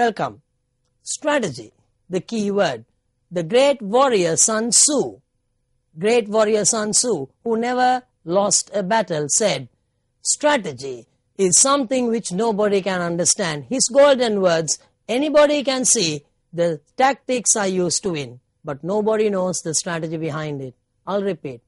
Welcome. Strategy, the key word. The great warrior Sun Tzu, who never lost a battle, said, strategy is something which nobody can understand. His golden words, anybody can see the tactics I used to win, but nobody knows the strategy behind it. I'll repeat.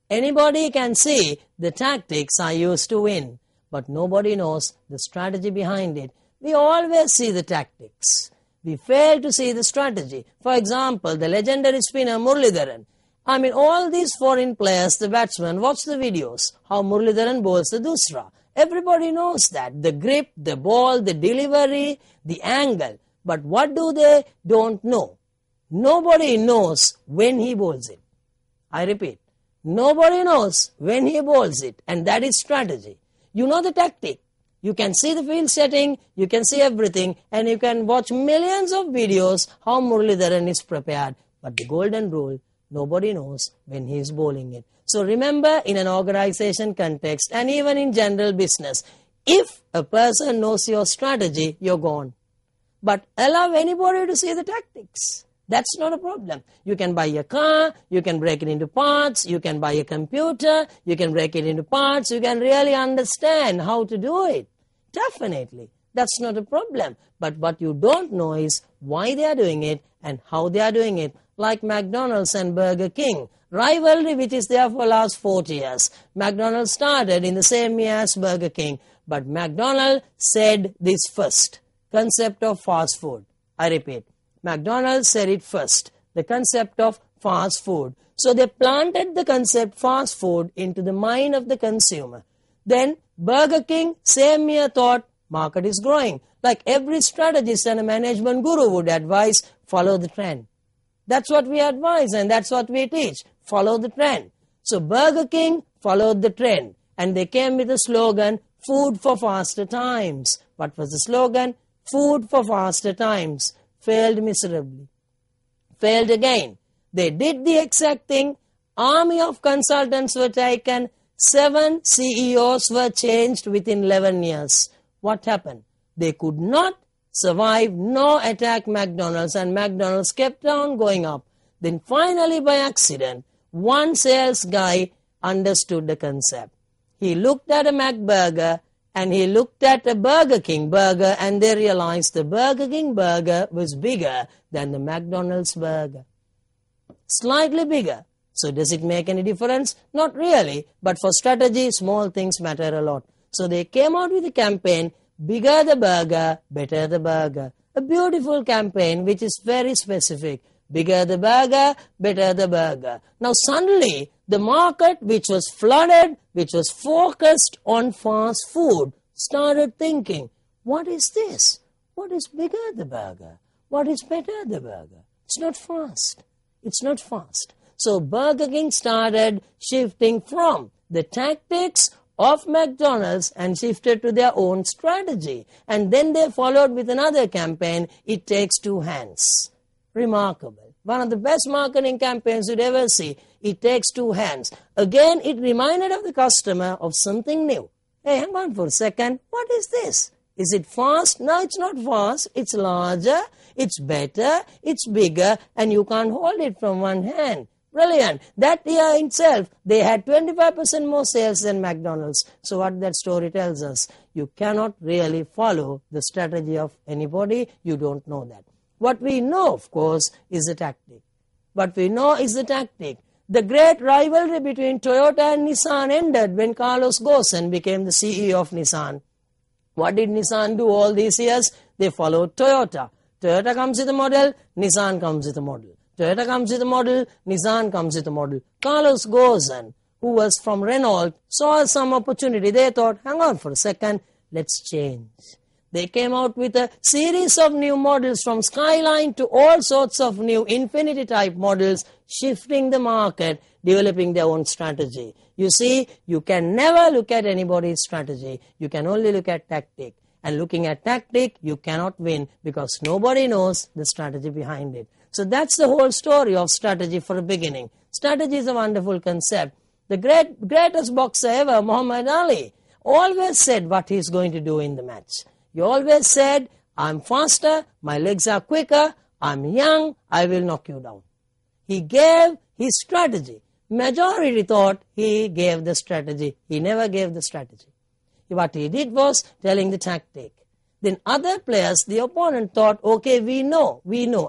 Anybody can see the tactics I used to win, but nobody knows the strategy behind it. We always see the tactics. We fail to see the strategy. For example, the legendary spinner Muralidharan. All these foreign players, the batsmen, watch the videos, how Muralidharan bowls the dusra. Everybody knows that. The grip, the ball, the delivery, the angle. But what do they don't know? Nobody knows when he bowls it. I repeat, nobody knows when he bowls it, and that is strategy. You know the tactic. You can see the field setting, you can see everything, and you can watch millions of videos how Muralidharan is prepared. But the golden rule, nobody knows when he is bowling it. So remember, in an organization context and even in general business, if a person knows your strategy, you're gone. But allow anybody to see the tactics. That's not a problem. You can buy a car, you can break it into parts, you can buy a computer, you can break it into parts, you can really understand how to do it. Definitely. That's not a problem. But what you don't know is why they are doing it and how they are doing it. Like McDonald's and Burger King. Rivalry which is there for the last 40 years. McDonald's started in the same year as Burger King. But McDonald's said this first. Concept of fast food. I repeat. McDonald's said it first, the concept of fast food. So they planted the concept fast food into the mind of the consumer. Then Burger King, same year, thought market is growing. Like every strategist and a management guru would advise, follow the trend. That's what we advise and that's what we teach. Follow the trend. So Burger King followed the trend and they came with a slogan, food for faster times. What was the slogan? Food for faster times. Failed miserably. Failed again. They did the exact thing. Army of consultants were taken. 7 CEOs were changed within 11 years. What happened? They could not survive nor attack McDonald's, and McDonald's kept on going up. Then finally by accident, one sales guy understood the concept. He looked at a McBurger and he looked at a Burger King burger and they realized the Burger King burger was bigger than the McDonald's burger. Slightly bigger. So does it make any difference? Not really. But for strategy, small things matter a lot. So they came out with a campaign, bigger the burger, better the burger. A beautiful campaign which is very specific. Bigger the burger, better the burger. Now suddenly, the market which was flooded, which was focused on fast food, started thinking, what is this? What is bigger the burger? What is better the burger? It's not fast. It's not fast. So Burger King started shifting from the tactics of McDonald's and shifted to their own strategy. And then they followed with another campaign, it takes 2 hands. Remarkable. One of the best marketing campaigns you'd ever see. It takes 2 hands. Again, it reminded of the customer of something new. Hey, hang on for a second. What is this? Is it fast? No, it's not fast. It's larger, it's better, it's bigger, and you can't hold it from one hand. Brilliant. That year itself, they had 25% more sales than McDonald's. So what that story tells us, you cannot really follow the strategy of anybody. You don't know that. What we know, of course, is the tactic. What we know is the tactic. The great rivalry between Toyota and Nissan ended when Carlos Ghosn became the CEO of Nissan. What did Nissan do all these years? They followed Toyota. Toyota comes with a model, Nissan comes with a model. Toyota comes with a model, Nissan comes with a model. Carlos Ghosn, who was from Renault, saw some opportunity. They thought, hang on for a second, let's change. They came out with a series of new models from Skyline to all sorts of new Infinity type models, shifting the market, developing their own strategy. You see, you can never look at anybody's strategy. You can only look at tactic. And looking at tactic, you cannot win because nobody knows the strategy behind it. So that's the whole story of strategy for a beginning. Strategy is a wonderful concept. The greatest boxer ever, Muhammad Ali, always said what he's going to do in the match. He always said, I'm faster, my legs are quicker, I'm young, I will knock you down. He gave his strategy. Majority thought he gave the strategy. He never gave the strategy. What he did was telling the tactic. Then other players, the opponent thought, okay, we know.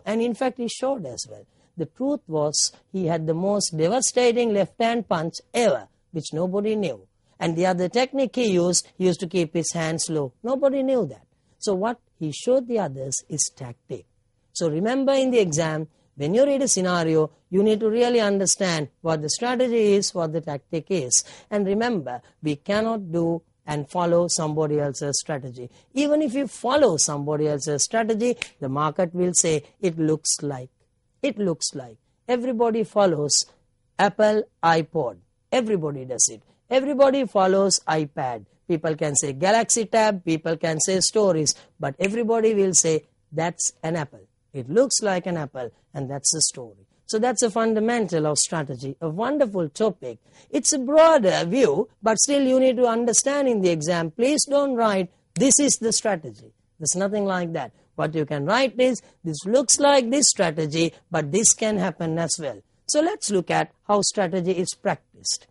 And in fact, he showed as well. The truth was, he had the most devastating left-hand punch ever, which nobody knew. And the other technique he used to keep his hands low. Nobody knew that. So what he showed the others is tactic. So remember in the exam, when you read a scenario, you need to really understand what the strategy is, what the tactic is. And remember, we cannot do and follow somebody else's strategy. Even if you follow somebody else's strategy, the market will say, it looks like. Everybody follows Apple iPod. Everybody does it. Everybody follows iPad. People can say Galaxy Tab, people can say stories, but everybody will say, that's an apple. It looks like an apple, and that's the story. So that's a fundamental of strategy, a wonderful topic. It's a broader view, but still you need to understand in the exam. Please don't write, this is the strategy. There's nothing like that. What you can write is, this looks like this strategy, but this can happen as well. So let's look at how strategy is practiced.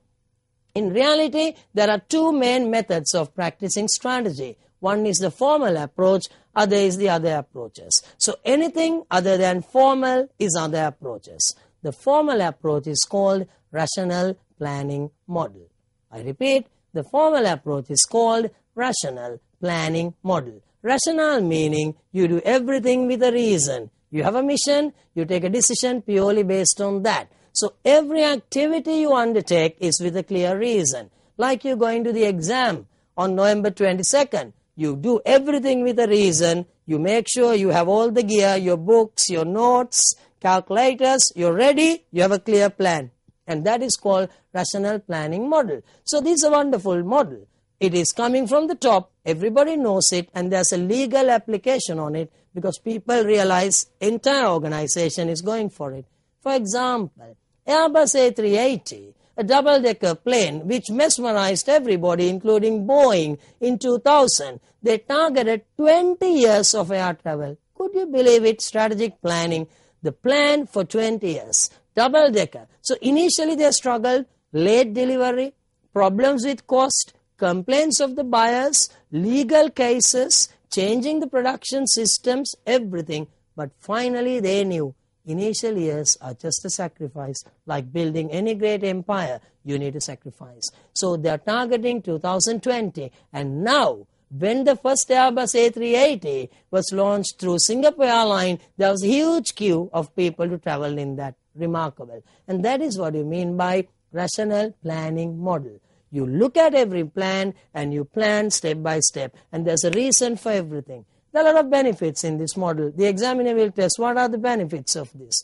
In reality, there are two main methods of practicing strategy. One is the formal approach, other is the other approaches. So anything other than formal is other approaches. The formal approach is called rational planning model. I repeat, the formal approach is called rational planning model. Rational meaning you do everything with a reason. You have a mission, you take a decision purely based on that. So every activity you undertake is with a clear reason. Like you're going to the exam on November 22nd. You do everything with a reason. You make sure you have all the gear, your books, your notes, calculators. You're ready. You have a clear plan. And that is called rational planning model. So this is a wonderful model. It is coming from the top. Everybody knows it. And there's a legal application on it because people realize entire organization is going for it. For example, Airbus A380, a double-decker plane which mesmerized everybody, including Boeing, in 2000. They targeted 20 years of air travel. Could you believe it? Strategic planning. The plan for 20 years. Double-decker. So initially they struggled. Late delivery, problems with cost, complaints of the buyers, legal cases, changing the production systems, everything. But finally they knew. Initial years are just a sacrifice. Like building any great empire, you need to sacrifice. So they are targeting 2020. And now, when the first Airbus A380 was launched through Singapore Airlines, there was a huge queue of people to travel in that. Remarkable. And that is what you mean by rational planning model. You look at every plan and you plan step by step. And there's a reason for everything. There are a lot of benefits in this model. The examiner will test what are the benefits of this.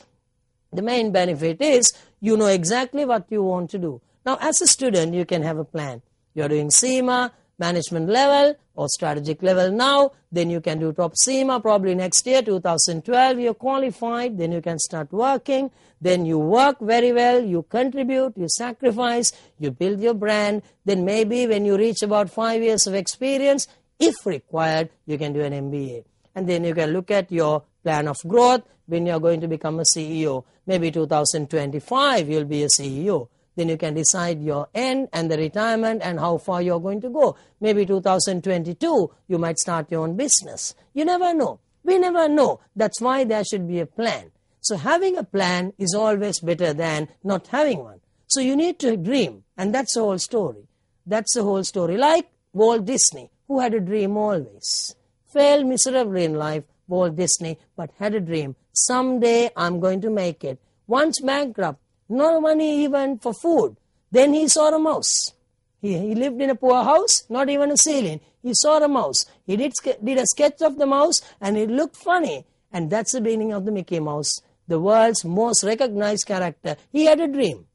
The main benefit is you know exactly what you want to do. Now, as a student, you can have a plan. You're doing cima, management level or strategic level now. Then you can do top cima probably next year, 2012. You're qualified. Then you can start working. Then you work very well. You contribute. You sacrifice. You build your brand. Then maybe when you reach about 5 years of experience, if required, you can do an MBA. And then you can look at your plan of growth when you're going to become a CEO. Maybe 2025, you'll be a CEO. Then you can decide your end and the retirement and how far you're going to go. Maybe 2022, you might start your own business. You never know. We never know. That's why there should be a plan. So having a plan is always better than not having one. So you need to dream. And that's the whole story. That's the whole story. Like Walt Disney, who had a dream always. Failed miserably in life, Walt Disney, but had a dream. Someday I'm going to make it. Once bankrupt, no money even for food. Then he saw a mouse. He lived in a poor house, not even a ceiling. He saw a mouse. He did a sketch of the mouse and it looked funny. And that's the beginning of the Mickey Mouse, the world's most recognized character. He had a dream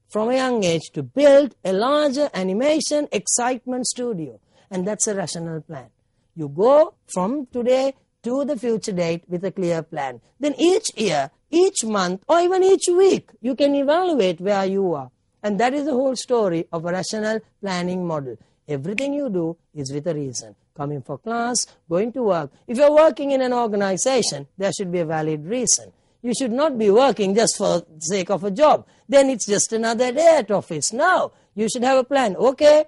from a young age to build a larger animation excitement studio. And that's a rational plan. You go from today to the future date with a clear plan. Then each year, each month, or even each week, you can evaluate where you are. And that is the whole story of a rational planning model. Everything you do is with a reason. Coming for class, going to work. If you're working in an organization, there should be a valid reason. You should not be working just for the sake of a job. Then it's just another day at office. No, you should have a plan. Okay,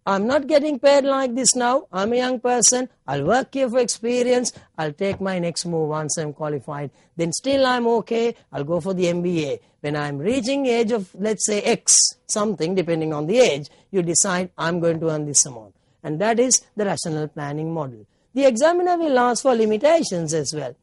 I'm not getting paid like this now. I'm a young person. I'll work here for experience. I'll take my next move once I'm qualified. Then still I'm okay. I'll go for the MBA. When I'm reaching age of, let's say, X something, depending on the age, you decide I'm going to earn this amount. And that is the rational planning model. The examiner will ask for limitations as well.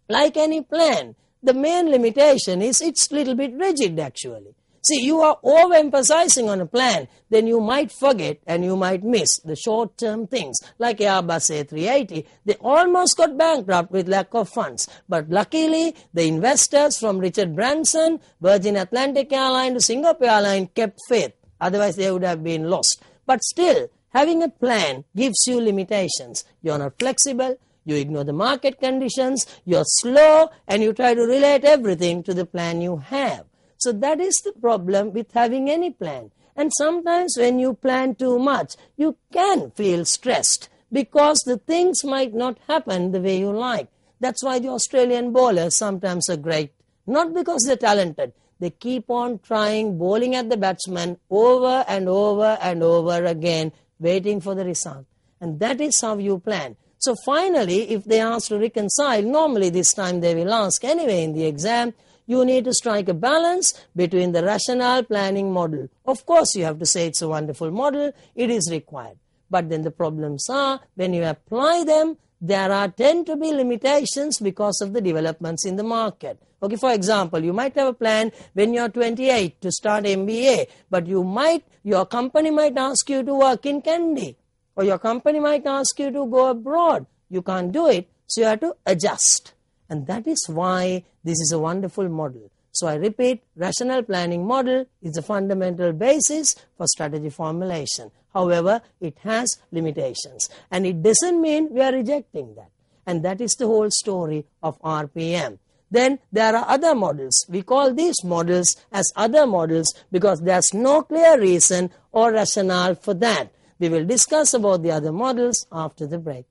Like any plan, the main limitation is it's a little bit rigid actually. See, you are overemphasizing on a plan, then you might forget and you might miss the short-term things. Like Airbus A380, they almost got bankrupt with lack of funds. But luckily, the investors from Richard Branson, Virgin Atlantic Airline to Singapore Airline kept faith. Otherwise, they would have been lost. But still, having a plan gives you limitations. You're not flexible. You ignore the market conditions. You're slow and you try to relate everything to the plan you have. So that is the problem with having any plan. And sometimes when you plan too much, you can feel stressed because the things might not happen the way you like. That's why the Australian bowlers sometimes are great. Not because they're talented. They keep on trying, bowling at the batsman over and over and over again, waiting for the result. And that is how you plan. So finally, if they ask to reconcile, normally this time they will ask anyway in the exam, you need to strike a balance between the rational planning model. Of course, you have to say it's a wonderful model. It is required. But then the problems are, when you apply them, there tend to be limitations because of the developments in the market. Okay, for example, you might have a plan when you're 28 to start MBA, but your company might ask you to work in Candy, or your company might ask you to go abroad. You can't do it, so you have to adjust. And that is why this is a wonderful model. So I repeat, rational planning model is the fundamental basis for strategy formulation. However, it has limitations. And it doesn't mean we are rejecting that. And that is the whole story of RPM. Then there are other models. We call these models as other models because there's no clear reason or rationale for that. We will discuss about the other models after the break.